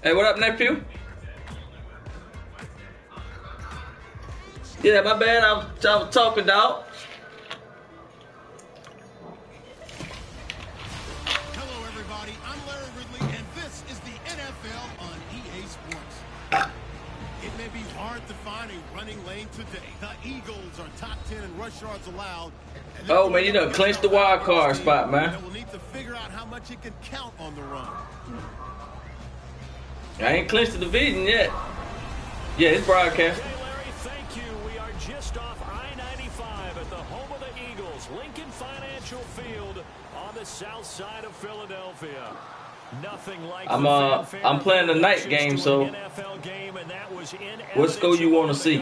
Hey, what up, nephew? Yeah, my bad. I was talking, dog. Hello, everybody. I'm Larry Ridley, and this is the NFL on EA Sports. It may be hard to find a running lane today. The Eagles are top 10 in rush yards allowed. Oh, man, you done clinched the wild card spot, man. We'll need to figure out how much it can count on the run. I ain't clinched the division yet. Yeah, it's broadcast. Okay, Larry, thank you. We are just off I-95 at the home of the Eagles, Lincoln Financial Field on the south side of Philadelphia. Nothing like I'm playing the night game, so NFL game, and that was what score you want to see?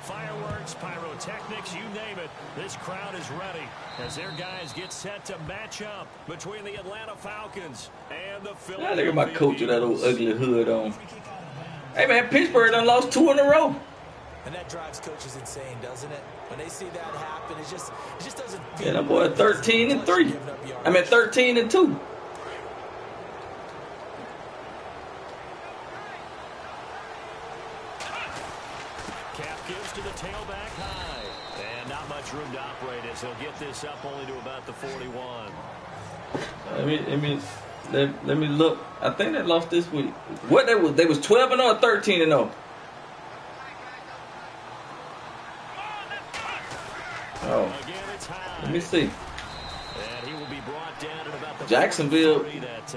Fireworks, pyrotechnics, you name it. This crowd is ready as their guys get set to match up between the Atlanta Falcons and the Philadelphia. Look at my coach with that old ugly hood on. Hey, man, Pittsburgh done lost 2 in a row. And that drives coaches insane, doesn't it? When they see that happen, it just doesn't feel. Yeah, that boy 13-3. I mean 13-2. Gives to the tailback high. And not much room to operate as he'll get this up only to about the 41. Let me look. I think they lost this week. What they was 12-0 or 13-0? Oh. Let me see. And he will be brought down at about the Jacksonville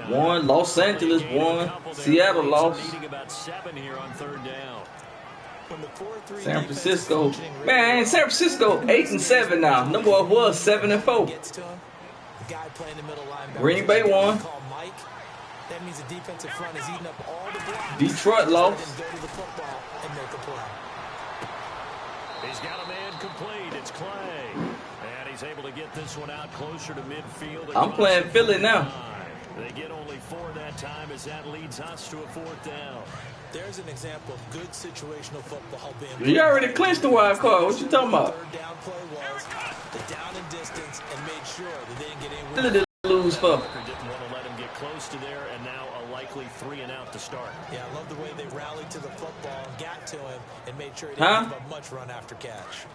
won, Los Angeles won, Seattle lost. About 7 here on 3rd down. San Francisco, man, San Francisco 8-7 now. Number one was 7-4. Green Bay won. That means the defensive front is eating up all the blocks. Detroit lost. He's got a man complete. It's Clay, and he's able to get this one out closer to midfield. I'm playing Philly now. They get only 4 that time as that leads us to a 4th down. There's an example of good situational football being. You already clinched the wild card. What you talking about? Third down play was the down and distance and made sure that they didn't get any. What did they lose for? Didn't want to let him get close to there, and now a likely 3 and out to start. Yeah, I love the way they rallied to the football and got to him and made sure he didn't give up much run after catch.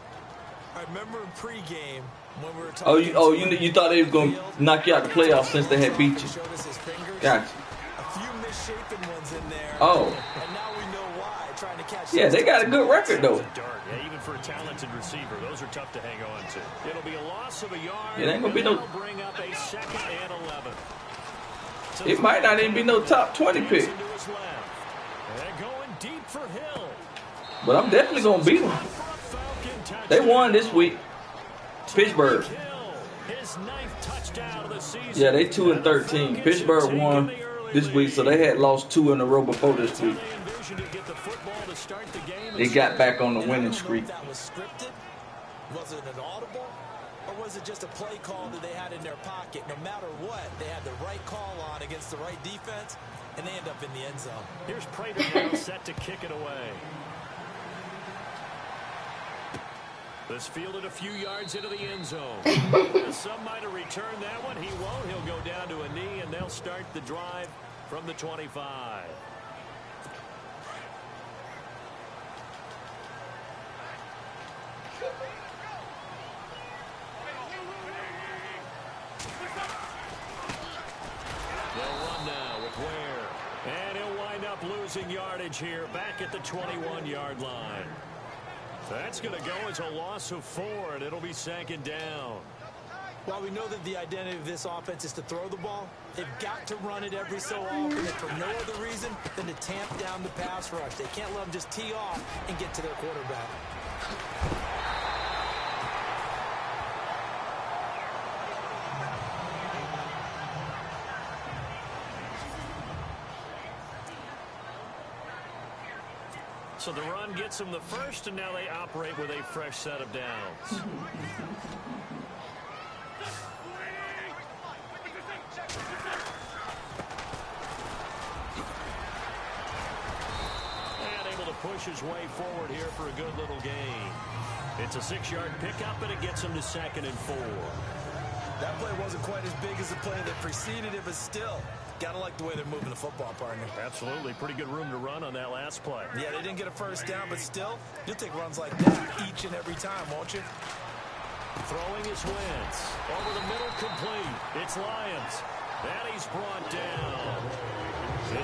I remember in pregame when we were talking. You thought they was gonna knock you out the playoffs since they had beat you. Gotcha. A few misshapen ones in there. Oh. And now we know why. Trying to catch. Yeah, they got a good record though. Yeah, even for a talented receiver, those are tough to hang on to. It'll be a loss of a yard. It ain't gonna be no. Bring up a 2nd and 11. It might not even be no top 20 pick. They're going deep for Hill. But I'm definitely gonna beat them. They won this week. Pittsburgh. Yeah, they 2-13. Pittsburgh won this week, so they had lost 2 in a row before this week. They got back on the winning streak. Was it an audible, or was it just a play call that they had in their pocket? No matter what, they had the right call on against the right defense, and they end up in the end zone. Here's Prater now set to kick it away. This fielded a few yards into the end zone. Some might have returned that one. He won't. He'll go down to a knee, and they'll start the drive from the 25. They'll run now with Ware. And he'll wind up losing yardage here back at the 21-yard line. That's going to go as a loss of 4, and it'll be 2nd down. While we know that the identity of this offense is to throw the ball, they've got to run it every so often, and for no other reason than to tamp down the pass rush. They can't let them just tee off and get to their quarterback. So the run gets them the first, and now they operate with a fresh set of downs. And able to push his way forward here for a good little gain. It's a 6-yard pickup, and it gets him to 2nd and 4. That play wasn't quite as big as the play that preceded it, but still, gotta like the way they're moving the football, partner. Absolutely. Pretty good room to run on that last play. Yeah, they didn't get a first down, but still, you'll take runs like that each and every time, won't you? Throwing his Wentz. Over the middle, complete. It's Lions. And he's brought down.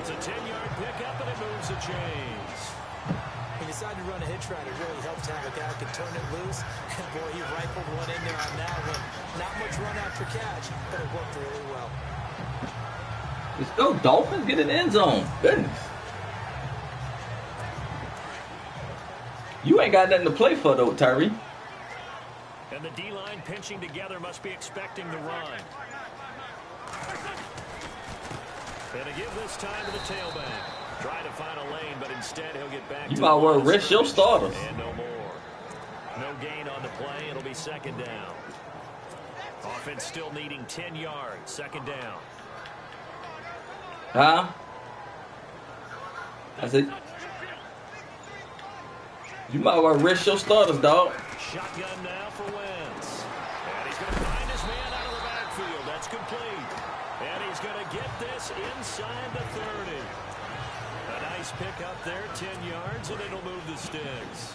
It's a 10-yard pickup, and it moves the chains. He decided to run a hitch route. It really helped have a guy who can turn it loose. And, boy, he rifled one in there on that one. Not much run after catch, but it worked really well. Let's go, Dolphins. Get in the end zone. Goodness. You ain't got nothing to play for, though, Tyree. And the D-line pinching together must be expecting the run. And to give this time to the tailback. Trying to find a lane, but instead he'll get back. You might well rest your starters. And no more. No gain on the play. It'll be second down. Offense still needing 10 yards. Second down. Huh? I said, you might well rest your starters, dog. Shotgun now for Wentz. And he's going to find his man out of the backfield. That's complete. And he's going to get this inside the 30. A nice pick up there, 10 yards, and it'll move the sticks.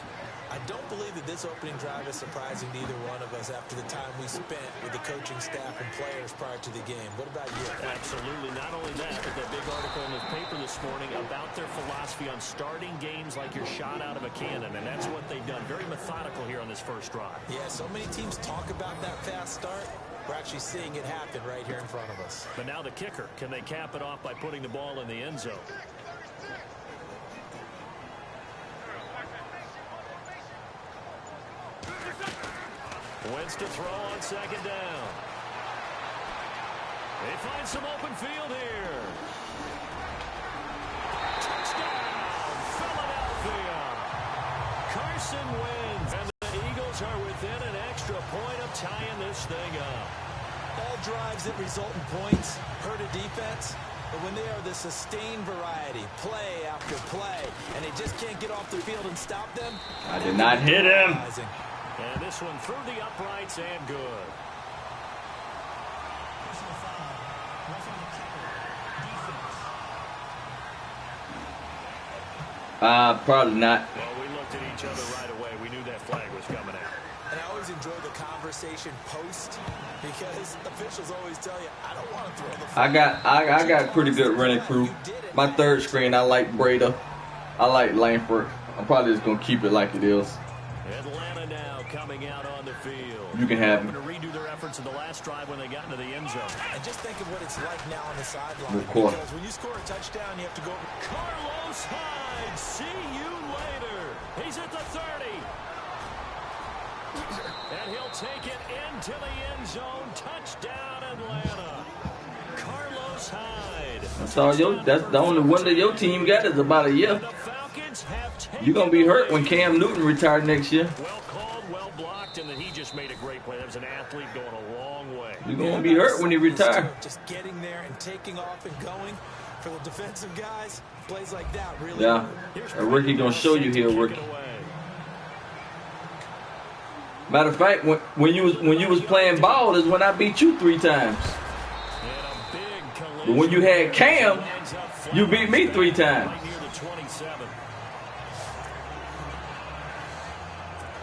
I don't believe that this opening drive is surprising to either one of us after the time we spent with the coaching staff and players prior to the game. What about you? Absolutely. Not only that, but that big article in the paper this morning about their philosophy on starting games like you're shot out of a cannon, and that's what they've done. Very methodical here on this first drive. Yeah, so many teams talk about that fast start. We're actually seeing it happen right here in front of us. But now the kicker. Can they cap it off by putting the ball in the end zone? Wentz to throw on second down. They find some open field here. Touchdown, Philadelphia. Carson Wentz. And the Eagles are within an extra point of tying this thing up. All drives that result in points hurt a defense. But when they are the sustained variety, play after play, and they just can't get off the field and stop them. I did not hit him. And this one through the uprights and good. Probably not. Well, we looked at each other right away. We knew that flag was coming out. And I always enjoy the conversation post because officials always tell you, I don't want to throw the flag. I got pretty good running crew. My third screen, I like Breda. I like Langford. I'm probably just going to keep it like it is. Atlanta now coming out on the field. You can have him. To redo their efforts in the last drive when they got into the end zone. And just think of what it's like now on the sideline. Because when you score a touchdown, you have to go. Carlos Hyde, see you later. He's at the 30. And he'll take it into the end zone. Touchdown, Atlanta. Carlos Hyde. That's the only win that your team got is about a year. You're going to be hurt when Cam Newton retired next year. Well called, well blocked, and then he just made a great play. That was an athlete going a long way. You're going to be hurt when he retires. Just getting there and taking off and going for the defensive guys. Plays like that really. Yeah. A rookie going to show you here, rookie. Matter of fact, when you was playing ball is when I beat you 3 times. But when you had Cam, you beat me 3 times.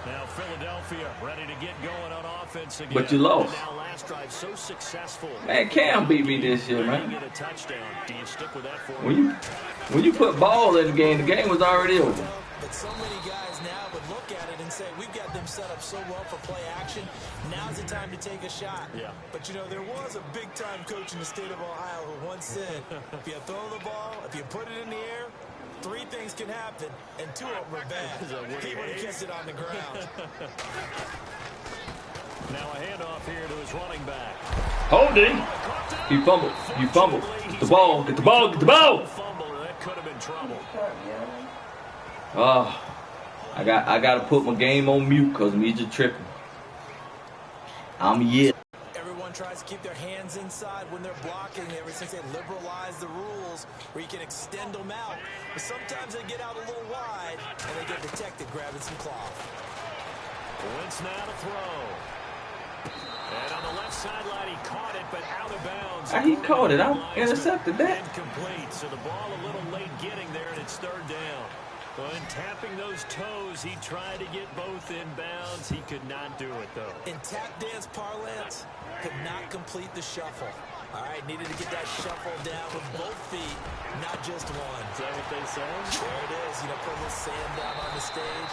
Now Philadelphia ready to get going on offense again. But you lost. Now last drive so successful. Man, Cam beat me this year, man. Get a touchdown. Do you stick with that for when you put ball in the game was already over. But so many guys now would look at it and say, we've got them set up so well for play action. Now's the time to take a shot. Yeah. But, you know, there was a big-time coach in the state of Ohio who once said, if you throw the ball, if you put it in the air, 3 things can happen, and 2 of them are bad. He would have kept it on the ground. Now a handoff here to his running back. Holding. He fumbled. You fumbled. Get the ball. Get the ball. Get the ball. That could have been trouble. Oh, I got to put my game on mute because me just tripping. I'm yet. Everyone tries to keep their hands inside when they're blocking ever since they liberalized the rules where you can extend them out. But sometimes they get out a little wide and they get detected grabbing some cloth. Wentz now to throw. And on the left sideline, he caught it, but out of bounds. He caught it. I intercepted that. Incomplete, so the ball a little late getting there, and it's third down. When tapping those toes, he tried to get both in bounds. He could not do it, though. In tap dance parlance, could not complete the shuffle. All right, needed to get that shuffle down with both feet, not just one. Is that what they say? There it is. You know, put a little sand down on the stage.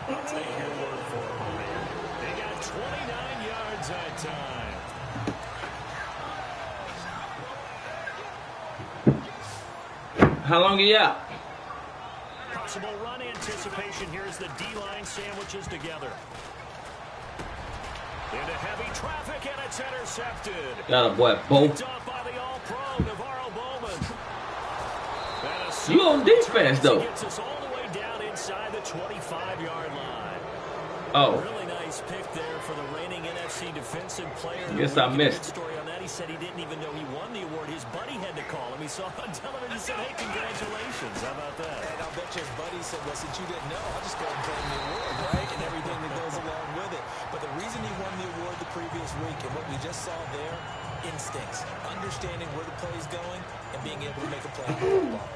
I'll take your word for it, man. They got 29 yards that time. How long are you out? Possible run anticipation. Here's the D-line sandwiches together. Into heavy traffic, and it's intercepted. Got a boy, Bo. Picked off by the All-Pro, Navarro Bowman. You on defense, though. Gets us all the way down inside the 25-yard line. Oh. Really nice pick there for the reigning NFC Defensive Player. Guess I missed. Story on that. He said he didn't even know he won the award. His buddy had to call him. He saw it on television and said, "Hey, congratulations." How about that? And I'll bet your buddy said, "Well, since you didn't know, I'll just go and claim the award, right?" And everything that goes along with it. But the reason he won the award the previous week and what we just saw there, instincts, understanding where the play is going, and being able to make a play on the football.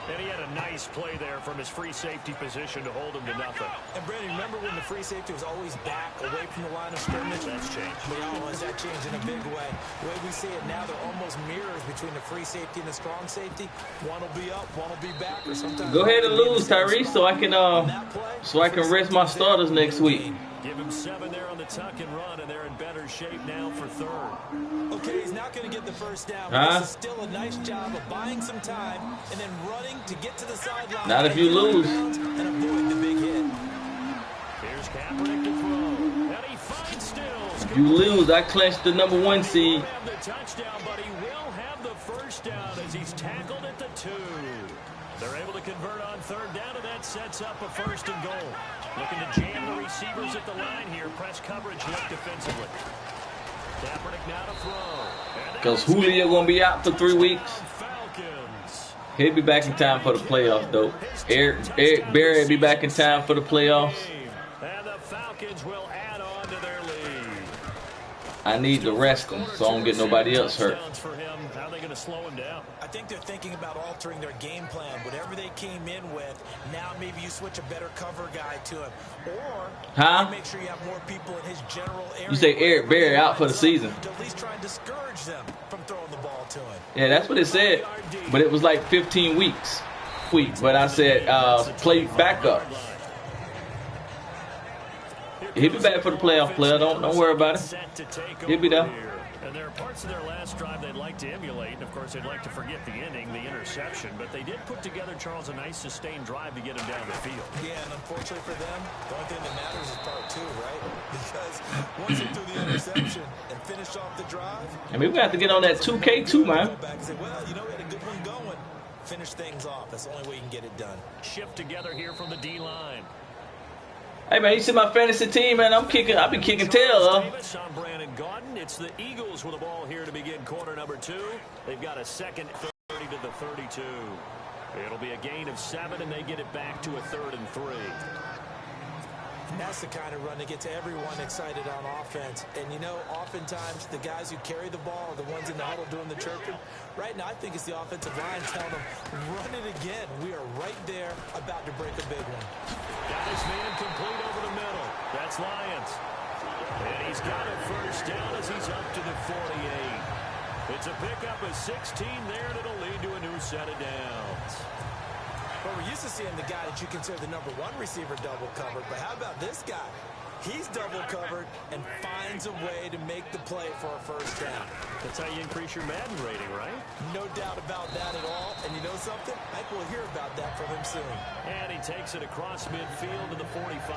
And he had a nice play there from his free safety position to hold him to nothing. And Brandon, remember when the free safety was always back away from the line of scrimmage? That's changed. Yeah, has that changed in a big way? The way we see it now, they're almost mirrors between the free safety and the strong safety. One will be up, one will be back, or sometimes. Go ahead and lose, Tyrese, so I can rest my starters next week. Give him 7 there on the tuck and run, and they're in better shape now for third. Okay, he's not going to get the first down. But this is still a nice job of buying some time and then running to get to the sideline. Not if you lose. And avoid the big hit. Here's Kaepernick to throw. And he finds Stills. You lose, I clinched the #1 seed. He'll have the touchdown, but he will have the first down as he's tackled at the 2. They're able to convert on third down, and that sets up a 1st and goal. Looking to jam the receivers at the line here. Press coverage left defensively. Kaepernick now to throw. Because Julio going to be out for 3 weeks. Falcons. He'll be back in time for the playoffs, though. Eric Berry will be back in time for the playoffs. And the Falcons will add on to their lead. I need to rest him so I don't get nobody else hurt. For him. How are they going to slow him down? I think they're thinking about altering their game plan. Whatever they came in with, now maybe you switch a better cover guy to him. Or make sure you have more people in his general area. You say Eric Berry out for the season. To at least try and discourage them from throwing the ball to him. Yeah, that's what it said. But it was like 15 weeks. But I said play backup. He'll be back for the playoff player. Don't worry about it. He'll be there. And there are parts of their last drive they'd like to emulate. And, of course, they'd like to forget the inning, the interception. But they did put together, Charles, a nice sustained drive to get him down the field. Yeah, and unfortunately for them, the only thing that matters is part 2, right? Because once they threw the interception and finished off the drive. I mean, we have to get on that 2K too, man. Back and say, well, you know, we had a good one going. Finish things off. That's the only way you can get it done. Shift together here from the D-line. Hey, man, you see my fantasy team, man? I've been kicking tail, Davis on Brandon Gaudin. It's the Eagles with the ball here to begin quarter number 2. They've got a second 30 to the 32. It'll be a gain of 7, and they get it back to a 3rd and 3. And that's the kind of run that gets everyone excited on offense. And, you know, oftentimes the guys who carry the ball are the ones in the huddle doing the chirping. Right now, I think it's the offensive line telling them, run it again. We are right there about to break a big one. Got his man complete over the middle. That's Lyons. And he's got a first down as he's up to the 48. It's a pickup of 16 there, and it'll lead to a new set of downs. Well, we're used to seeing the guy that you consider the #1 receiver double covered, but how about this guy? He's double covered and finds a way to make the play for a first down. That's how you increase your Madden rating, right? No doubt about that at all. And you know something? I think we'll hear about that from him soon. And he takes it across midfield to the 45.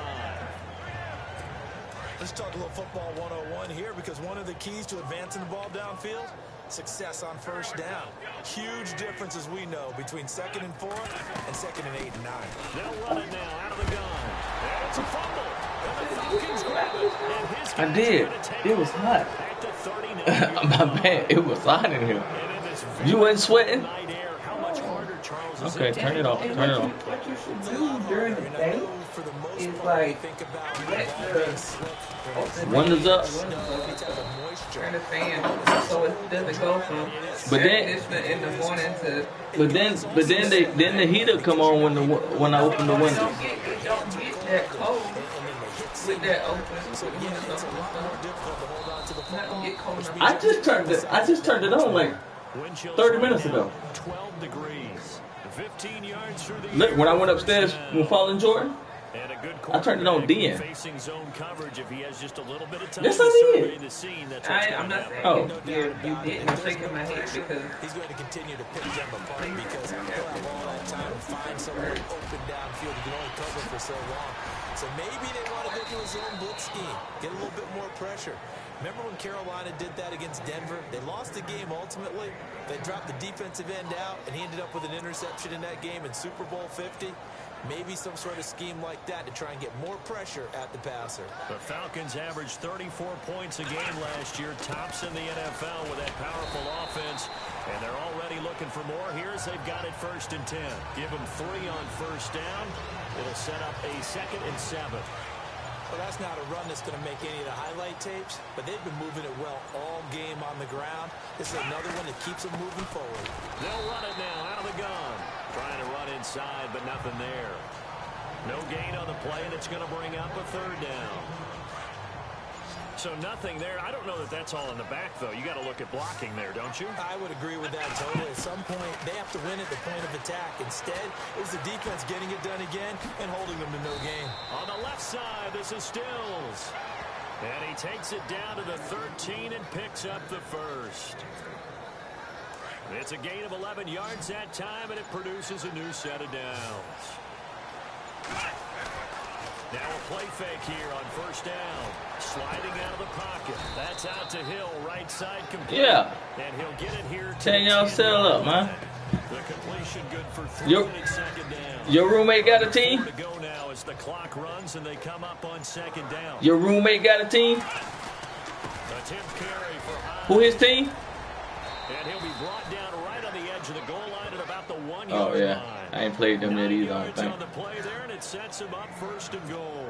Let's talk a little football 101 here, because one of the keys to advancing the ball downfield, success on first down. Huge difference, as we know, between 2nd and 4 and 2nd and 8 and 9. They'll run it now out of the gun. And it's a fumble. And the Falcons grab it. And his I did. It was hot. at the 39. My man, it was hot in here. You wasn't sweating? How much harder, Charles, is Okay, turn it off. Turn it off. What you should do during the day is like let the Windows up. Turn the fan so it doesn't go from But then, air conditioner in the morning to. but then the heater come on when I open the windows. It don't get that cold with that open. With the windows open. Not gonna get cold enough. I just turned it on like 30 minutes ago. 12 degrees. 15 yards through the Look, when I went upstairs with Fallen Jordan, and a good I turned it on then. facing zone coverage if he has just a little bit of time Yes, to I survey did. the scene. That's what's I'm going not to saying Oh. you didn't. I'm shaking my head because He's going to continue to pick them apart because he'll have all that time to find someone open downfield. He can only cover for so long. So maybe they want to go to his own blitz scheme, get a little bit more pressure. Remember when Carolina did that against Denver? They lost the game ultimately. They dropped the defensive end out, and he ended up with an interception in that game in Super Bowl 50. Maybe some sort of scheme like that to try and get more pressure at the passer. The Falcons averaged 34 points a game last year, tops in the NFL with that powerful offense, and they're already looking for more. Here's they've got it 1st and 10. Give them 3 on 1st down. It'll set up a 2nd and 7. Well, that's not a run that's going to make any of the highlight tapes, but they've been moving it well all game on the ground. This is another one that keeps them moving forward. They'll run it now out of the gun. Trying to run inside, but nothing there. No gain on the play, and it's going to bring up a 3rd down. So nothing there. I don't know that that's all in the back, though. You got to look at blocking there, don't you? I would agree with that totally. At some point, they have to win at the point of attack. Instead, it was the defense getting it done again and holding them to no gain. On the left side, this is Stills. And he takes it down to the 13 and picks up the 1st. It's a gain of 11 yards that time, and it produces a new set of downs. Now a play fake here on 1st down. Sliding out of the pocket. That's out to Hill, right side complete. Yeah. And he'll get it here. Tell y'all settle up, man. The completion good for 3 Your- and it's 2nd down. Your roommate got a team? To go now as the clock runs and they come up on 2nd down. Your roommate got a team? Attempt carry for Hines. Who his team? And he'll be brought down right on the edge of the goal line at about the 1 Oh, yard yeah. line. I ain't played them yet 9 either, I don't yards think. on the play there, and it sets him up 1st and goal.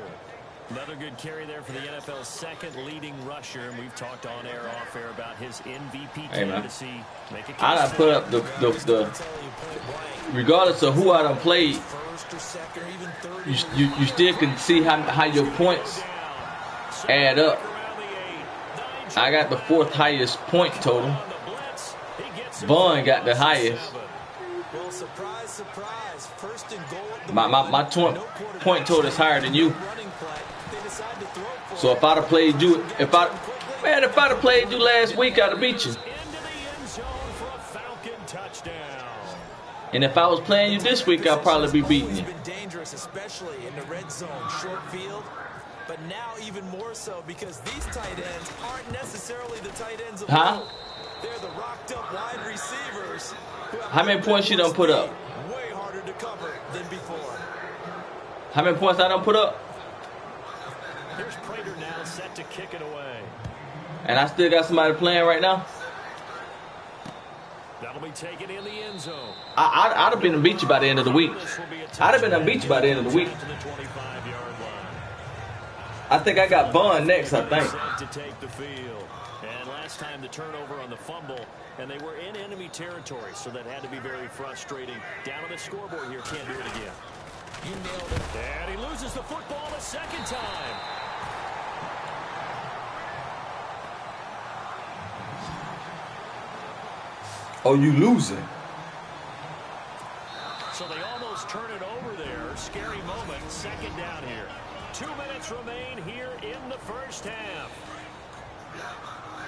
Another good carry there for the NFL's 2nd leading rusher, and we've talked on air, off air about his MVP Hey, man. candidacy. Make a case I done for put it. up the regardless of who I done played, First or second or even third. you still can see how your points add up. I got the 4th highest point total. Vaughn got the highest. Well, surprise, surprise. 1st and goal at the My point total is higher than you. So if I'd have played you, if I'd have played you last week, I'd have beat you. Into the end zone for a Falcon touchdown. And if I was playing you this week, I'd probably be beating you. Been dangerous, especially in the red zone, short field. But now even more so because these tight ends aren't necessarily the tight ends of Huh? old. They're the rocked up wide receivers. How many points you done put up? Way harder to cover than before. How many points I done put up? Here's Prater now set to kick it away. And I still got somebody playing right now? That'll be taken in the end zone. I'd have been to beat you by the end of the week. This will be a I'd have been to beat you by the end of the week. to the 25-yard line. I think I got Vaughn next, I think. Set to take the field. And last time the turnover on the fumble, and they were in enemy territory, so that had to be very frustrating. Down on the scoreboard here, can't do it again. You nailed it. And he loses the football a 2nd time. Oh, you losing? So they almost turn it over there. Scary moment. 2nd down here. 2 minutes remain here in the 1st half.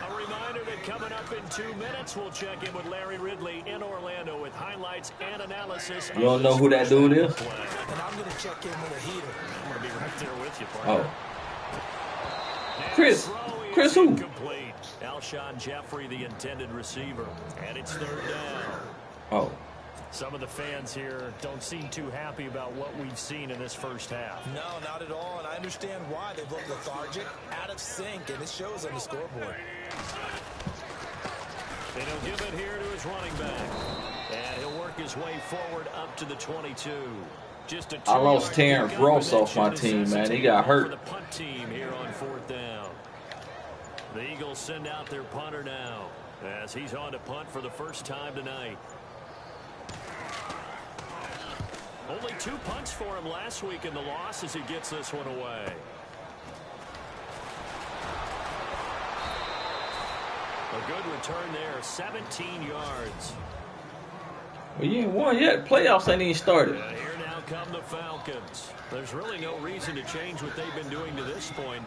A reminder that coming up in 2 minutes, we'll check in with Larry Ridley in Orlando with highlights and analysis. You don't know who that dude is? And I'm going to check in with a heater. I'm going to be right there with you, partner. Oh. And Chris. the throw is Chris who? incomplete. Alshon Jeffrey, the intended receiver. And it's 3rd down. Oh. Some of the fans here don't seem too happy about what we've seen in this 1st half. No, not at all, and I understand why. They look lethargic, out of sync, and it shows on the scoreboard. And he'll give it here to his running back. And he'll work his way forward up to the 22. I lost Terrence Ross off my team, man. He got hurt. The punt team here on 4th down. The Eagles send out their punter now as he's on to punt for the first time tonight. Only 2 punts for him last week in the loss as he gets this one away. A good return there, 17 yards. Well, you ain't won yet. Playoffs ain't even started. And here now come the Falcons. There's really no reason to change what they've been doing to this point.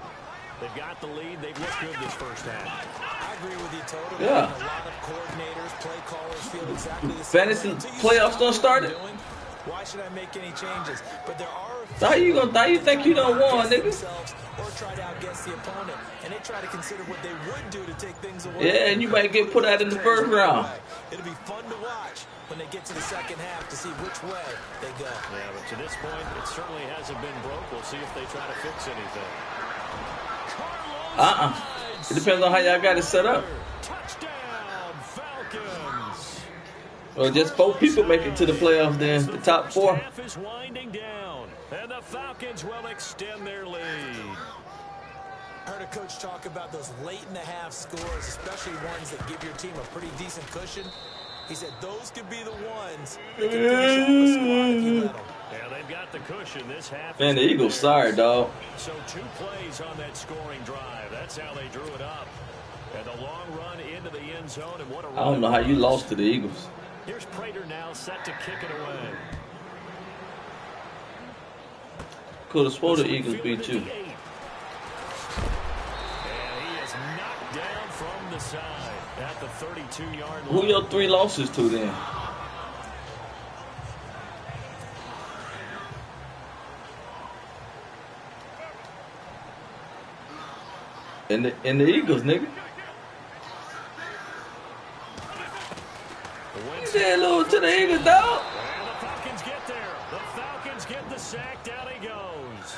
They've got the lead. They've looked good this first half. I agree with you totally. Yeah. A lot of coordinators, play callers feel exactly the same. Fantasy playoffs don't start it. Why should I make any changes? But there are. How you think you done won, nigga? Or try to outguess the opponent, and they try to consider what they would do to take things away. Yeah, and you might get put out in the first round. It'll be fun to watch when they get to the second half to see which way they go. Yeah, but to this point, it certainly hasn't been broke. We'll see if they try to fix anything. It depends on how y'all got it set up. Touchdown, Falcons. Or just 4 people make it to the playoffs then, the top 4. Half is winding down, and the Falcons will extend their lead. I heard a coach talk about those late-in-the-half scores, especially ones that give your team a pretty decent cushion. He said those could be the ones that can finish off a squad if you let them. Yeah, they've got the cushion. This half. Man, the Eagles sorry, dog. So 2 plays on that scoring drive. That's how they drew it up. And the long run into the end zone. And what a run. I don't know how you lost to the Eagles. Here's Prater now set to kick it away. Could have swore the Eagles beat you. And he is knocked down from the side at the 32-yard line. Who your 3 losses to then? In the Eagles, nigga. You said hello to the Eagles, dog. And the Falcons get there. The Falcons get the sack. Down he goes.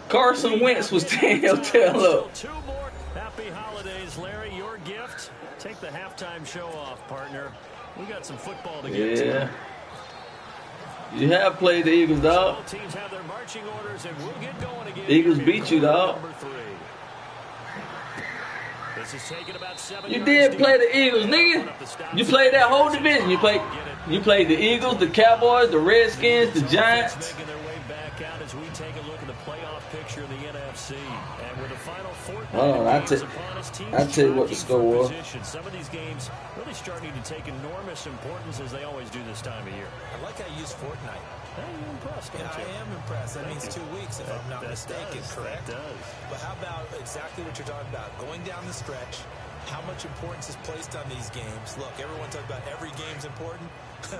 Carson Wentz was 10 your tail up. 2 more. Happy holidays, Larry. Your gift. Take the halftime show off, partner. We got some football to get to. You have played the Eagles, dog. Both teams have their marching orders, and we'll get going again. The Eagles beat you, dog. Number 3. This is taking about 7 You yards did deep. play the Eagles, nigga. You played that whole division. You played the Eagles, the Cowboys, the Redskins, the Giants. Making their way back out as we take a look at the playoff picture in the NFC. And with the final 14 Hold on, I'll tell you what the score was. Some of these games really starting to take enormous importance as they always do this time of year. I like how you use Fortnite. Hey, you're impressed, don't you? I am impressed. That means 2 weeks, if I'm not mistaken, correct? That does. But how about exactly what you're talking about? Going down the stretch, how much importance is placed on these games? Look, everyone talks about every game's important.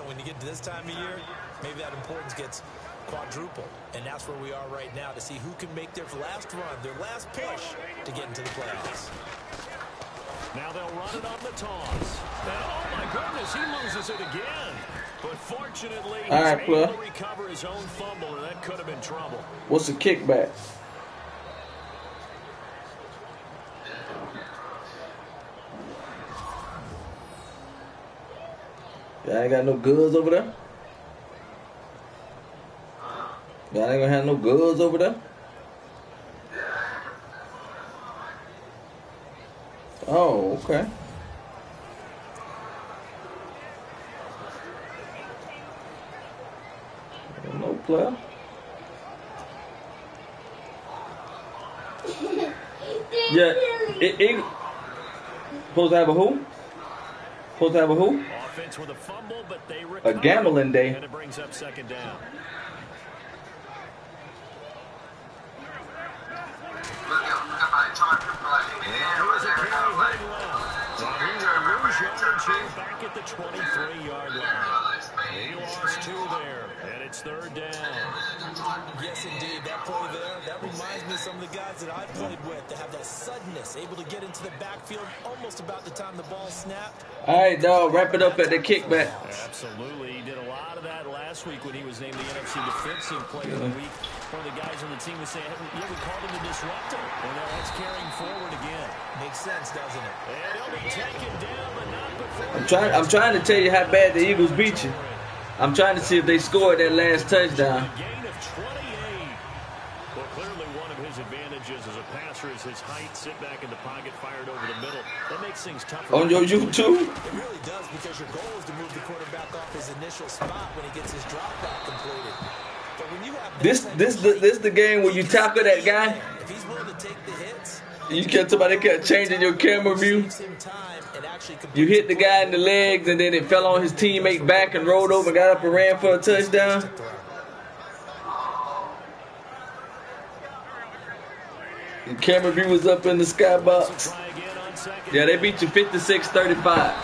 When you get to this time of year, maybe that importance gets quadrupled. And that's where we are right now to see who can make their last run, their last push to get into the playoffs. Now they'll run it on the toss. And, oh, my goodness, he loses it again. But fortunately, he's able to recover his own fumble, or that could have been trouble. What's the kickback? Y'all ain't got no goods over there? Y'all ain't gonna have no goods over there? Oh, okay. No player. Yeah, it supposed to have a who? Supposed to have a who? Offense with a fumble, but they recover. A gambling day. And it brings up 2nd down. Back at the 23-yard line. He lost 2 there, and it's 3rd down. Yes, indeed. That play there, that reminds me of some of the guys that I've played with that have that suddenness, able to get into the backfield almost about the time the ball snapped. All right, dog, wrap it up at the kickback. Absolutely. He did a lot of that last week when he was named the NFC Defensive Player of the Week. One of the guys on the team was saying, yeah, we called him the disruptor. And now that's carrying forward again. Makes sense, doesn't it? And he'll be taken down, but not before. I'm trying to tell you how bad the Eagles beat you. I'm trying to see if they scored that last touchdown. Gain of 28. Well, clearly one of his advantages as a passer is his height. Sit back in the pocket, fired over the middle. That makes things tougher. On your YouTube? It really does, because your goal is to move the quarterback off his initial spot when he gets his drop back completed. But when you have This the game where you tackle that guy. if he's willing to take the hits, Somebody kept changing your camera view. You hit the guy in the legs, and then it fell on his teammate back and rolled over, got up and ran for a touchdown. The camera view was up in the skybox. Yeah, they beat you 56-35.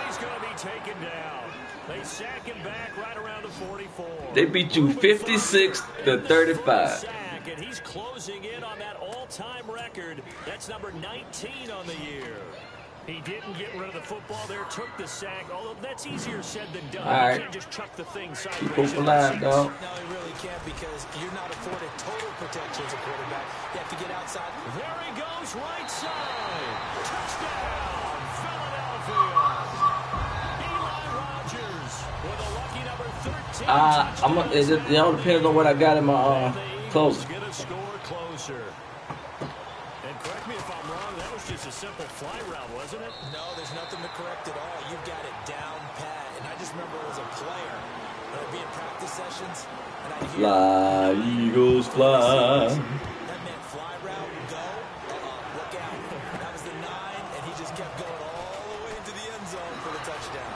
He's going to be taken down. They sack him back right around the 44. They beat you 56-35. And he's closing in on that all-time record. That's number 19 on the year. He didn't get rid of the football there, took the sack, although that's easier said than done. All right. You can't just chuck the thing sideways. Keep hope alive, dog. no, you really can't, because you're not afforded total protection as a quarterback. You have to get outside. There he goes, right side. Touchdown, Philadelphia. Eli Rogers with a lucky number 13. It all depends on what I got in my closer. Get a score closer. And correct me if I'm wrong, that was just a simple fly route, wasn't it? No, there's nothing to correct at all. You've got it down pat. And I just remember as a player, when I'd be in practice sessions, and I'd hear, Fly, Eagles, fly. that meant fly route, go, look out. That was the 9, and he just kept going all the way into the end zone for the touchdown.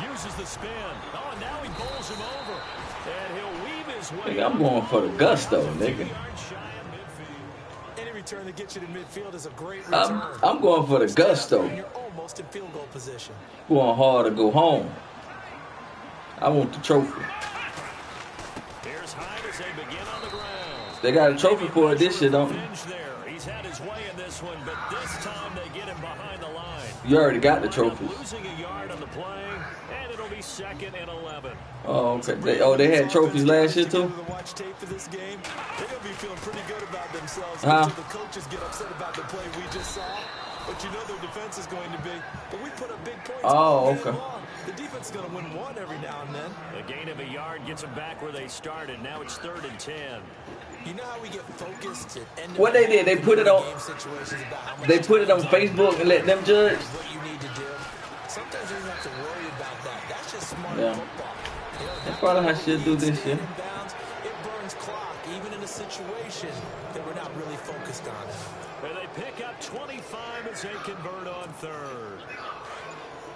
Uses the spin. Oh, and now he bowls him over. And he'll weave his way. Nigga, I'm going for the gusto, nigga. Any return that gets you to midfield is a great return. I'm going for the gusto. You're almost in field goal position. Going hard to go home. I want the trophy. Here's Hyde as they begin on the ground. They got a trophy for it this year, don't they? He's had his way in this one, but this time they get him behind the line. You already got the trophies. Losing a yard on the play, and it'll be 2nd and 11. Oh, okay. They had trophies last year too? Watch tape for this game. They're going to be feeling pretty good about themselves Huh? until the coaches get upset about the play we just saw. But you know their defense is going to be. But we put up big points. Oh, all game okay. long. The defense is going to win one every now and then. A gain of a yard gets them back where they started. Now it's 3rd and 10. You know how we get focused at end of What they did, they put it on. game situations about how much They put it on Facebook and let them judge. what you need to do. Sometimes you don't have to worry about that. That's just smart Yeah. football. You know, That's probably how she'll do this year. inbounds, it burns clock, even in a situation that we're not really focused on. And they pick up 25 as they convert on 3rd.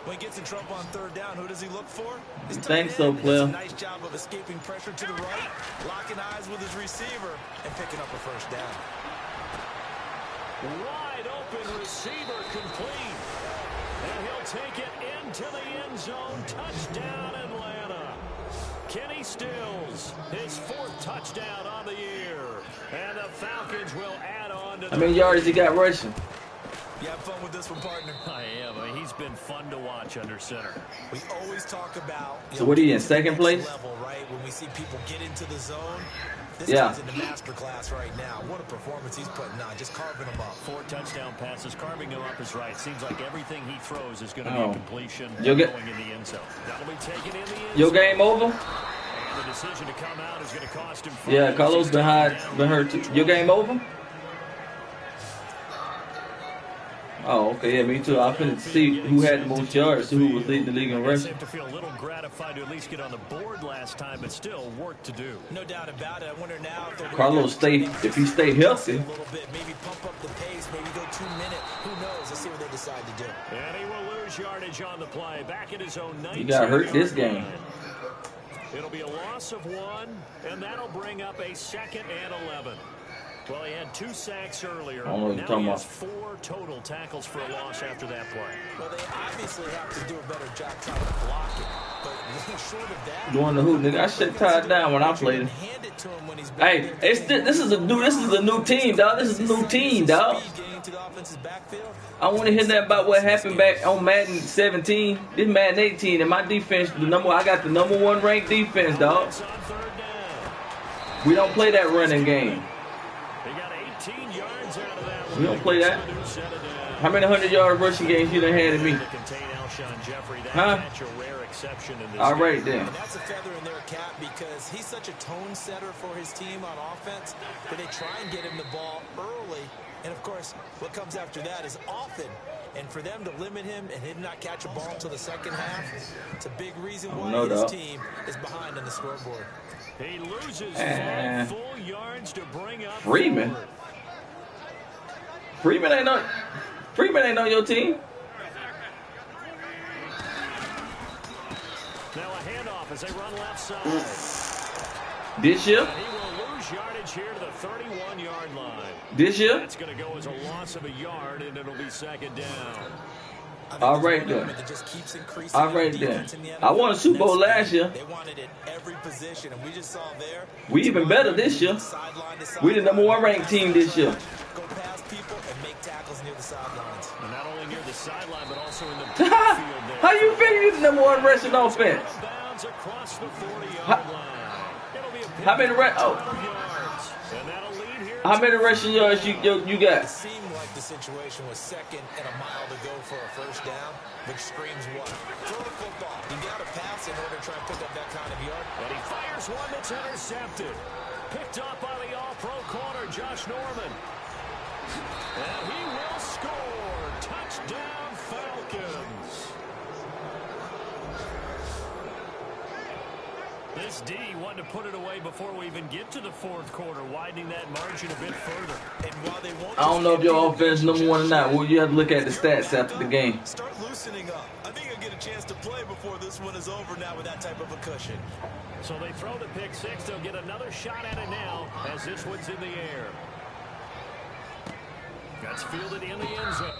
When he gets in trouble on 3rd down, who does he look for? His You tight think end. so, He does Blair? a nice job of escaping pressure to the right, locking eyes with his receiver, and picking up a first down. Wide open receiver complete. And he'll take it into the end zone. Touchdown, Atlanta. Kenny Stills, his 4th touchdown on the year. And the Falcons will add on to How many yards he got rushing? You have fun with this one, partner. I am. I mean, he's been fun to watch under center. We always talk about. So what are you in, second place? Level, right? When we see people get into the zone, this Yeah. guy's in the master class right now. What a performance he's putting on, just carving them up. 4 touchdown passes. Carving him up is right. Seems like everything he throws is going to be Oh. a completion You'll get- going in the end zone. That'll be taken in the end Your zone. game over? And the decision to come out is going to cost him. Yeah, Carlos been hurt too. Your game over? Oh, okay, yeah, me too. I couldn't see who had the most yards, who was leading the league in I guess they rushing. have to feel a little gratified to at least get on the board last time, but still work to do. No doubt about it. I wonder now if they'll Carlos if he stay a healthy. little bit, maybe pump up the pace, maybe go 2 minute. Who knows? Let's see what they decide to do. And he will lose yardage on the play. Back at his own 19. He got hurt this game. It'll be a loss of 1, and that'll bring up a 2nd and 11. Well, he had 2 sacks earlier. I don't know what you're Now talking he has about. 4 total tackles for a loss after that play. Well, they obviously have to do a better job trying to block it. But short of that, Doing the hoop, nigga. I shit tied down when I played. hand it to him when he's Hey, this is a new team, dog. This is a new team, dog. Speed getting to the offense's backfield. I want to hear nothing about what happened back on Madden 17. This Madden 18, and my defense, I got the number 1 ranked defense, dog. It's on 3rd down. We don't play that running game. They got 18 yards out of that one. We don't play that. Set it down. How many 100-yard rushing games you done had in me? Huh? All right then. And that's a feather in their cap because he's such a tone setter for his team on offense that they try and get him the ball early. And of course, what comes after that is often. And for them to limit him and him not catch a ball until the second half, it's a big reason why his team is behind on the scoreboard. He loses 5 full yards to bring up Freeman. Freeman ain't on your team. Now a handoff as they run left side. This year? He will lose yardage here to the 31-yard line. This year? That's going to go as a loss of a yard, and it'll be second down. All right then. All right then. I won a Super Bowl last year. They wanted it every position, and we just saw there. We even better this year. We the #1 ranked team this year. Go past people and make tackles near the sidelines. And not only near the sideline, but also in the field there. How you figure you the #1 rushing offense? Across the 40-yard line. How many How many rushing yards you got? It seemed like the situation was second and a mile to go for a first down, which screams what? Throw the football. You got to pass in order to try and pick up that kind of yard. And he fires one that's intercepted. Picked up by the all-pro corner, Josh Norman. And he will score. Touchdown, Falcons. This D wanted to put it away before we even get to the fourth quarter, widening that margin a bit further. And while they won't I don't know if your offense #1 or not. Well, you have to look at the stats after the game. Start loosening up. I think I'll get a chance to play before this one is over now with that type of a cushion. So they throw the pick six. They'll get another shot at it now as this one's in the air. That's fielded in the end zone.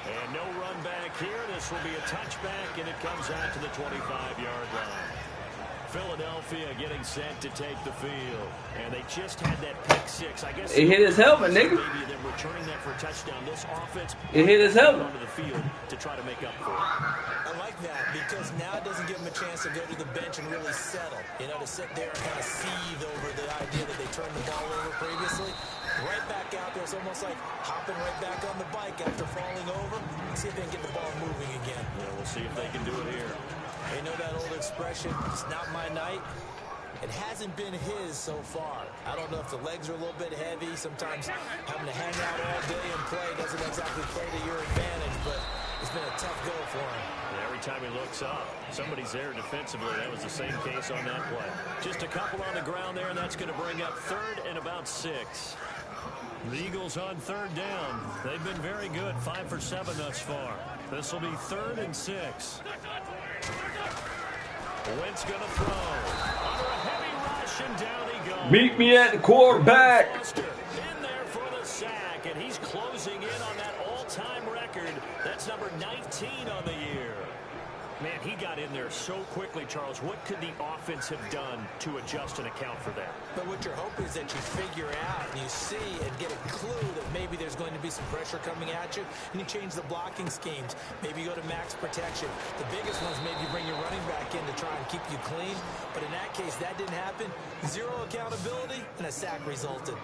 And no run back here. This will be a touchback, and it comes out to the 25-yard line. Philadelphia getting set to take the field. And they just had that pick six. I guess it hit his helmet, nigga. Maybe them returning that for a touchdown. This offense it hit his helmet onto the field to try to make up for it. I like that because now it doesn't give him a chance to go to the bench and really settle. You know, to sit there and kind of seethe over the idea that they turned the ball over previously. Right back out there. It's almost like hopping right back on the bike after falling over. See if they can get the ball moving again. Yeah, we'll see if they can do it here. You know that old expression, it's not my night? It hasn't been his so far. I don't know if the legs are a little bit heavy. Sometimes having to hang out all day and play doesn't exactly play to your advantage, but it's been a tough go for him. And every time he looks up, somebody's there defensively. That was the same case on that play. Just a couple on the ground there, and that's going to bring up 3rd and about 6. The Eagles on 3rd down. They've been very good, 5 for 7 thus far. This will be 3rd and 6. Wentz going to throw. Under a heavy rush, and down he goes. Meet me at the quarterback. In there for the sack, and he's closing in on that all-time record. That's number 19 on the year. Man, he got in there so quickly, Charles. What could the offense have done to adjust and account for that? But what you're hoping is that you figure out and you see and get a clue that maybe there's going to be some pressure coming at you, and you change the blocking schemes. Maybe you go to max protection. The biggest ones, maybe you bring your running back in to try and keep you clean. But in that case, that didn't happen. 0 accountability, and a sack resulted.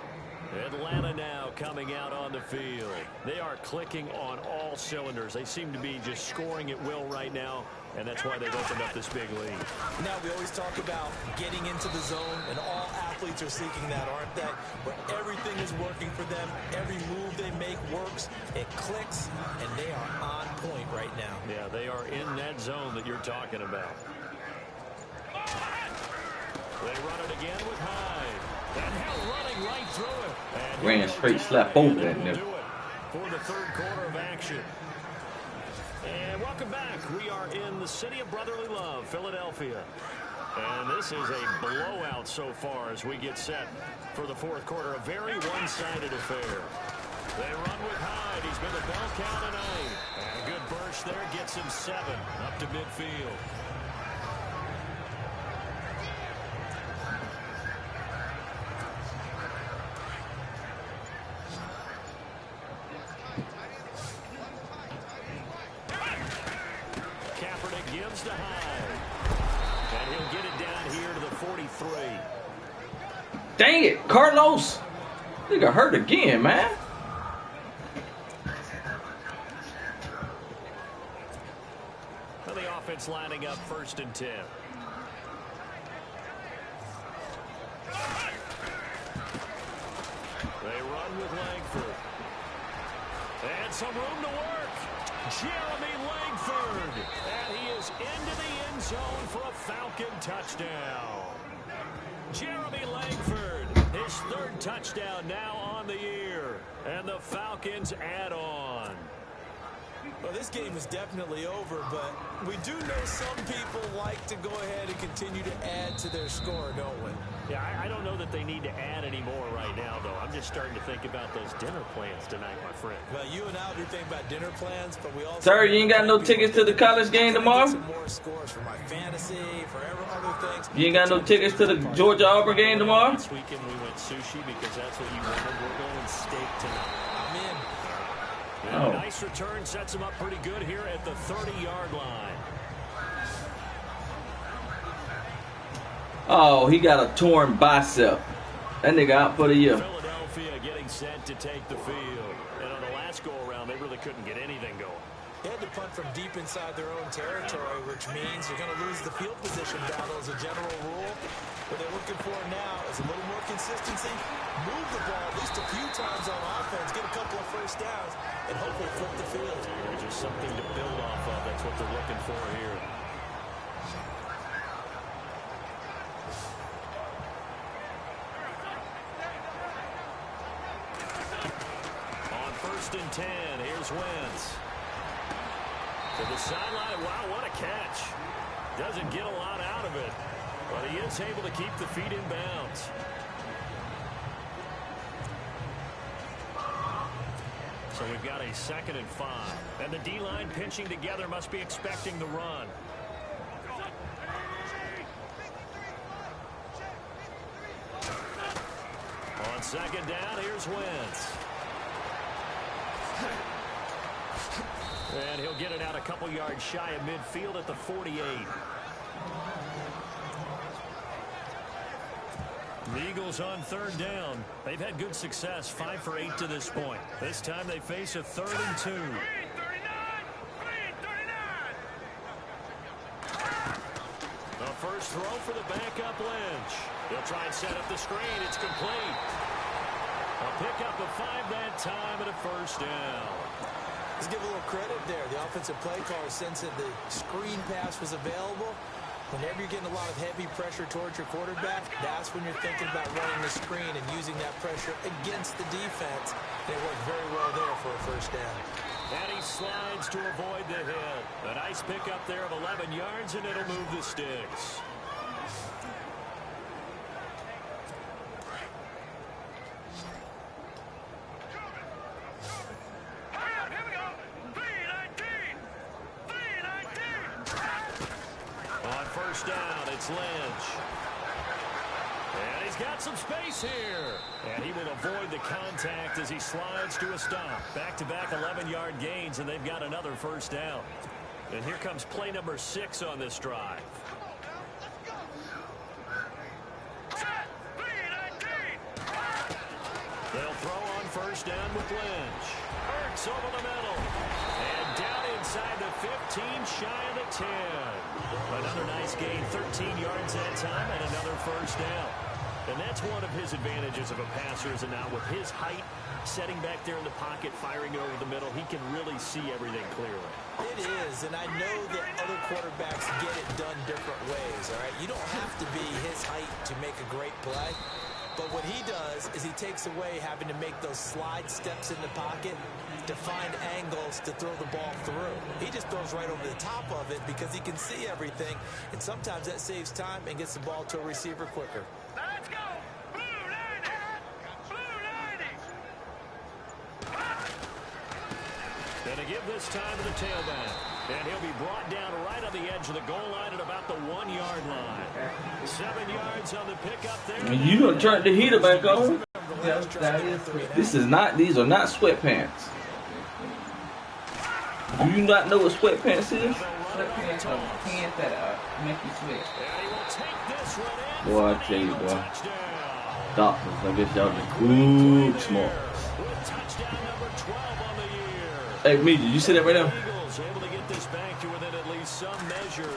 Atlanta now coming out on the field. They are clicking on all cylinders. They seem to be just scoring at will right now, and that's why they've opened up this big lead. Now, we always talk about getting into the zone, and all athletes are seeking that, aren't they? Where everything is working for them. Every move they make works. It clicks, and they are on point right now. Yeah, they are in that zone that you're talking about. They run it again with Hyde. And Hill running right through it. And ran straight slap over that nigga. For the 3rd quarter of action. And welcome back. We are in the city of brotherly love, Philadelphia. And this is a blowout so far as we get set for the 4th quarter. A very one-sided affair. They run with Hyde. He's been a bell cow tonight. And a good burst there gets him 7 up to midfield. Dang it, Carlos. Nigga hurt again, man. Well, the offense lining up 1st and 10. They run with Langford. And some room to work. Jeremy Langford. And he is into the end zone for a Falcon touchdown. Jeremy Langford, his 3rd touchdown now on the year. And the Falcons add on. Well, this game is definitely over, but we do know some people like to go ahead and continue to add to their score, don't we? Yeah, I don't know that they need to add any more right now, though. I'm just starting to think about those dinner plans tonight, my friend. Well, you and I will be thinking about dinner plans, but we also... Sir, you ain't got no tickets to the college game tomorrow? Some more scores for my fantasy, for other things. You ain't got no tickets to the Georgia-Auburn game tomorrow? This weekend we went sushi because that's what you wanted. We're going steak tonight. I'm in. And a nice return sets him up pretty good here at the 30-yard line. Oh, he got a torn bicep. That nigga out for the year. Philadelphia getting set to take the field. And on the last go-around, they really couldn't get anything going. They had to punt from deep inside their own territory, which means you're going to lose the field position battle as a general rule. What they're looking for now is a little more consistency, move the ball at least a few times on offense, get a couple of first downs, and hopefully flip the field. There's just something to build off of. That's what they're looking for here. On 1st and 10, here's Wentz. To the sideline. Wow, what a catch. Doesn't get a lot out of it, but he is able to keep the feet in bounds. So we've got a 2nd and 5. And the D-line pinching together must be expecting the run. On 2nd down, here's Wentz. And he'll get it out a couple yards shy of midfield at the 48. The Eagles on 3rd down. They've had good success, 5 for 8 to this point. This time they face a 3rd and 2. The first throw for the backup Lynch. He'll try and set up the screen. It's complete. A pickup of 5 that time and a 1st down. Let's give a little credit there. The offensive play caller sensed that the screen pass was available. Whenever you're getting a lot of heavy pressure towards your quarterback, that's when you're thinking about running the screen and using that pressure against the defense. They worked very well there for a 1st down. And he slides to avoid the hit. A nice pickup there of 11 yards, and it'll move the sticks. On 1st down, it's Lynch. And he's got some space here. And he will avoid the contact as he slides to a stop. Back-to-back 11-yard gains, and they've got another 1st down. And here comes play number 6 on this drive. They'll throw on 1st down with Lynch. Hurts over the middle. And down inside the 15, shy of the 10. Another nice gain, 13 yards that time, and another 1st down. And that's one of his advantages of a passer, is now with his height, setting back there in the pocket, firing it over the middle, he can really see everything clearly. It is, and I know that other quarterbacks get it done different ways, all right? You don't have to be his height to make a great play. But what he does is he takes away having to make those slide steps in the pocket to find angles to throw the ball through. He just throws right over the top of it because he can see everything, and sometimes that saves time and gets the ball to a receiver quicker. Let's go! Blue 90! Blue 90! Gonna give this time to the tailback. And he'll be brought down right on the edge of the goal line at about the 1-yard line. 7 yards on the pickup there. You done turned the heater back on? Yes, that is. These are not sweatpants. Do you not know what sweatpants is? Sweatpants are pants that make you sweat. And he will take this one in. Boy, I tell you, boy. Touchdown. Dolphins. I guess y'all just good smart. Hey, Media, you see that right now?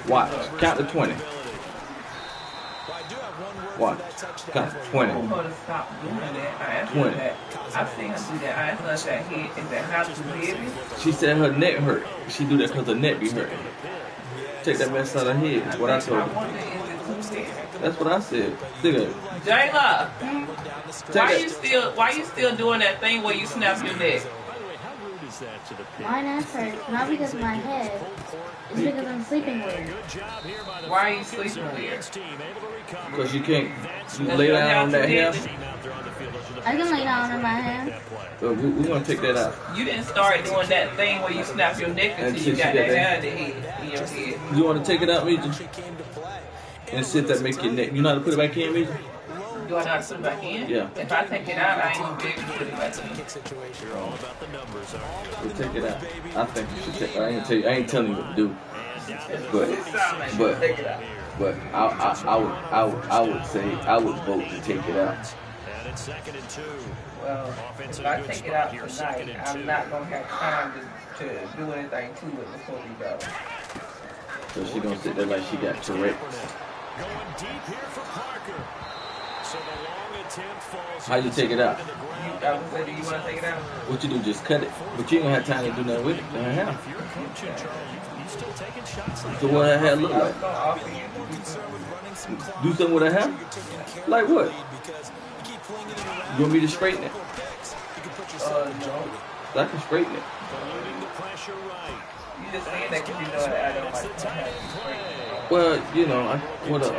Watch. Count to 20. Watch. Count to 20. I'm going to stop doing that. I asked 20. her that. I've seen her do that. I asked her if that head, is that how too heavy? She said her neck hurt. She do that because her neck be hurting. Take that mess out of her head. That's what I told I her. wonder, is it too heavy? That's what I said. Look at it. Jayla, why you still doing that thing where you snap your neck? My neck hurts, not because of my head. It's because I'm sleeping weird. Why are you sleeping weird? Because you can't lay down on that hair. I can lay down on my hair. We're going to take that out. You didn't start doing that thing where you snap your neck until you got that hair in your head. You want to take it out, Meja? And see if that make your neck. You know how to put it back in, Meja? Do I not put it back in? Yeah. If I take it out, I ain't gonna be able to put it back in. You're all about the numbers, aren't you? We'll take it out. I think you should take it. I ain't telling you what to do. But I would vote to take it out. And it's 2nd and 2. Well, if I take it out tonight, I'm not gonna have time to do anything to it before we go. So she gonna sit there like she got Tourette's. Going deep here for Parker. So the long attempt falls. How you take it out? I would say, do you want to take it out? What you do? Just cut it. But you ain't gonna have time to do nothing with it. If you're coaching, Charles, you still taking shots like So what her hair look I was like? gonna offer you to do something. Do something with her hair? Like what? You want me to straighten it? No. I can straighten it. Diluting the pressure right. You just saying that because you know that I don't like to have it straight. Well, you know, with a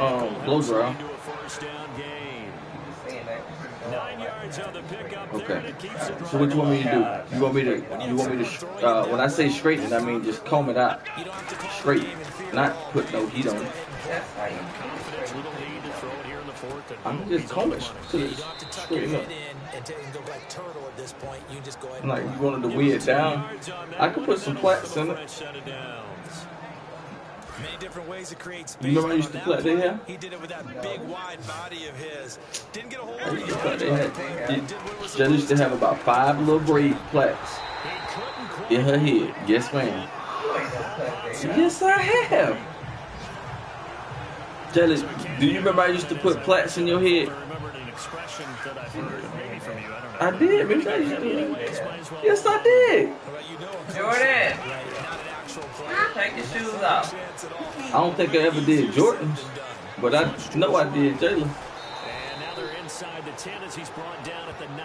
blow dryer. Into a first down game. You just saying that because you know I 9 don't like yards on the pickup Okay. there, and it keeps it So what you want me to do? You want me to when I say straighten it, I mean just comb it out. Straight. Not put no heat on it. That's how you keep it straight. We don't need to throw it here in the fourth. And I'm just comb it to the straighten up. Like you wanted to weigh it down. I could put some plaits in it. Many different ways to create space. You remember I used to plait their hair? He did it with that big wide body of his. Didn't get a hold I of used to it. plait their hair. They used to have about 5 little braid plaits in her head. Yes, ma'am. Yes, I have. Jelly, do you remember I used to put plaits in your head? I did. Maybe I used to do that. Yes, I did. Jordan, take your shoes off. I don't think I ever did Jordans, but I know I did Jalen. And now they're inside the 10 as he's brought down at the 9.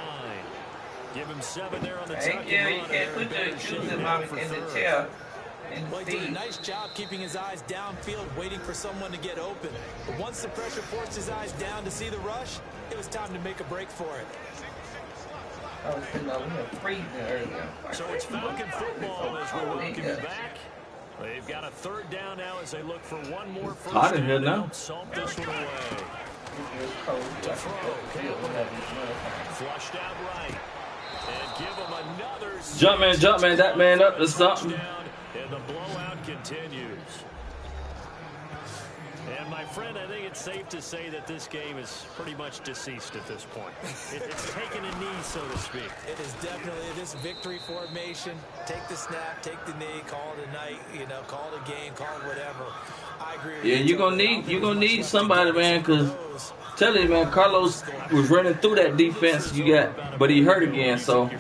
Give him 7 there on the Thank you. You can't put your shoes in the chair. Well, he did a nice job keeping his eyes downfield, waiting for someone to get open. But once the pressure forced his eyes down to see the rush, it was time to make a break for it. I was sitting over here freezing earlier. So it's Falcon football as we're welcoming you back. They've got a 3rd down now as they look for one more first Hot in here down. now. Salt this one away. To throw. Flushed out right. And give him another. Jump man, that man up to something. And the blowout continues. And my friend, I think it's safe to say that this game is pretty much deceased at this point. It's taken a knee, so to speak. It is definitely this victory formation. Take the snap, take the knee, call it a night, call it a game, call it whatever. I agree with you. Yeah, you're gonna need somebody, man, because tell you, man, Carlos was running through that defense but he hurt again, so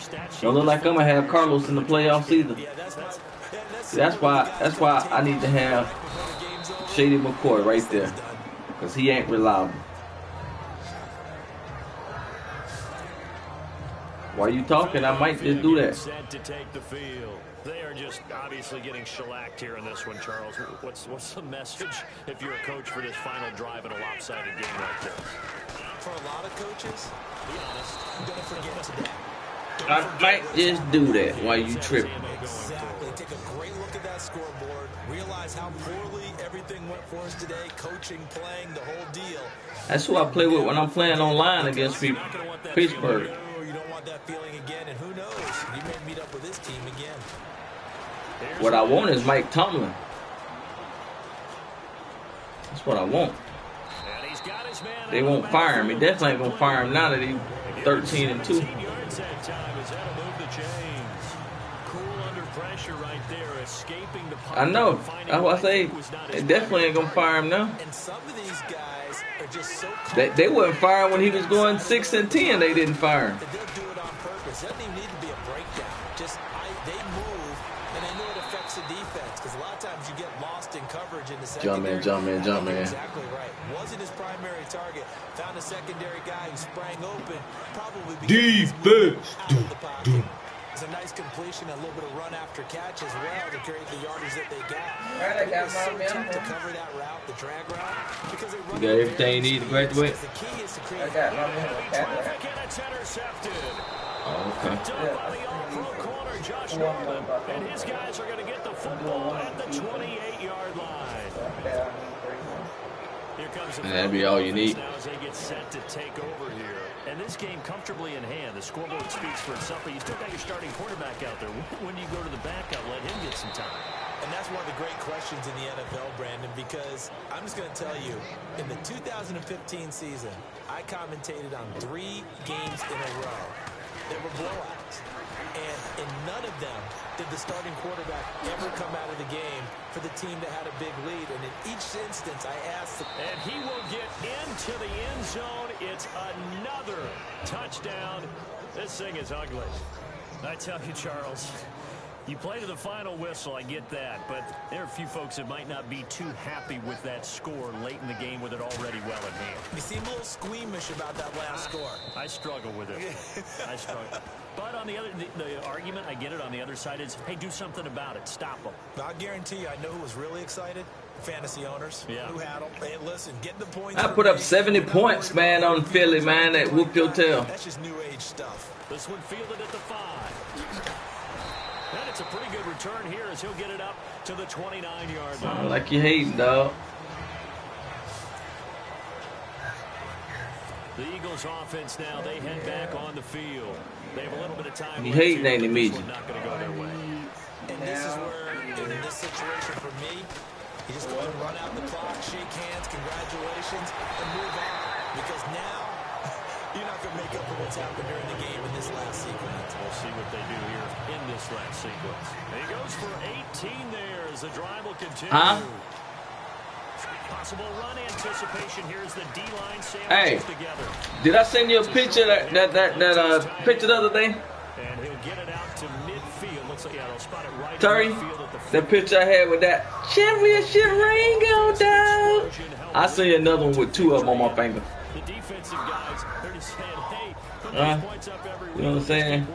don't look like I'm gonna have Carlos in the playoffs either. That's why I need to have Shady McCoy right there, because he ain't reliable. While you talking, I might just do that. Set to take the field. They are just obviously getting shellacked here in this one, Charles. What's the message if you're a coach for this final drive in a lopsided game like this? For a lot of coaches, be honest, I'm going to forget today. I might just do that while you tripping. Exactly. Take a great look at that scoreboard. Realize how poorly everything went for us today. Coaching, playing, the whole deal. That's who I play with when I'm playing online against people. Pittsburgh. You don't want that feeling again, and who knows? You may meet up with this team again. What I want is Mike Tomlin. That's what I want. And he's got his they won't fire him. He definitely ain't gonna fire him now that he's 13-2. I know. That's why I say they definitely ain't gonna fire him now. And some of these guys are just so They wouldn't fire him when he was going 6-10. They didn't fire him. they'll do it on purpose. It doesn't even need to be a breakdown. Just they move, and I know it affects the defense because a lot of times you get lost in coverage in the secondary. Jump man. Exactly right. Wasn't his primary target. Found a secondary guy who sprang open. Probably defense. Out of the pocket. It's a nice completion, a little bit of run after catch as well to create the yardage that they got. Right, I got my to cover that route, the drag route, because they run. You got everything you need to graduate. The key is to create. I got my man. Oh, okay. And his guys are going to get the football at the 28-yard line. Here comes the that'd be all you need. now as they get set to take over here. And this game comfortably in hand. The scoreboard speaks for itself, but you still got your starting quarterback out there. When do you go to the backup, let him get some time? And that's one of the great questions in the NFL, Brandon, because I'm just going to tell you, in the 2015 season, I commentated on 3 games in a row. They were blowouts. And in none of them did the starting quarterback ever come out of the game for the team that had a big lead. And in each instance, I asked... And he will get into the end zone. It's another touchdown. This thing is ugly. I tell you, Charles, you play to the final whistle, I get that. But there are a few folks that might not be too happy with that score late in the game with it already well in hand. You seem a little squeamish about that last score. I struggle with it. I struggle. But on the other, the argument, I get it, on the other side is, hey, do something about it. Stop them. I'll guarantee you, I know who was really excited. Fantasy owners who had them. Hey, listen, get the points. I put up 70 points, man, on Philly, man. That whooped your tail. That's just new age stuff. This one fielded at the 5. And it's a pretty good return here as he'll get it up to the 29-yard line. Like you hating, dog. The Eagles offense now, they head back on the field. They have a little bit of time. You hating, ain't it, Meiji? Not going to go their way. And this is where, in this situation for me, you just go ahead and run out the clock, shake hands, congratulations, and move on. Because now, you're not going to make up for what's happened during the game in this last sequence. We'll see what they do here in this last sequence. He goes for 18 there as the drive will continue. Possible run anticipation here as the D-line sandwiches together. Did I send you a picture that picture the other day? And he'll get it out to midfield. Looks like they'll spot it right Terry, in midfield at the that picture I had with that championship ring go down. I sent you another one with 2 of them on my finger. The defensive guys, they're just saying, hey, put those points up every week. You know what I'm saying?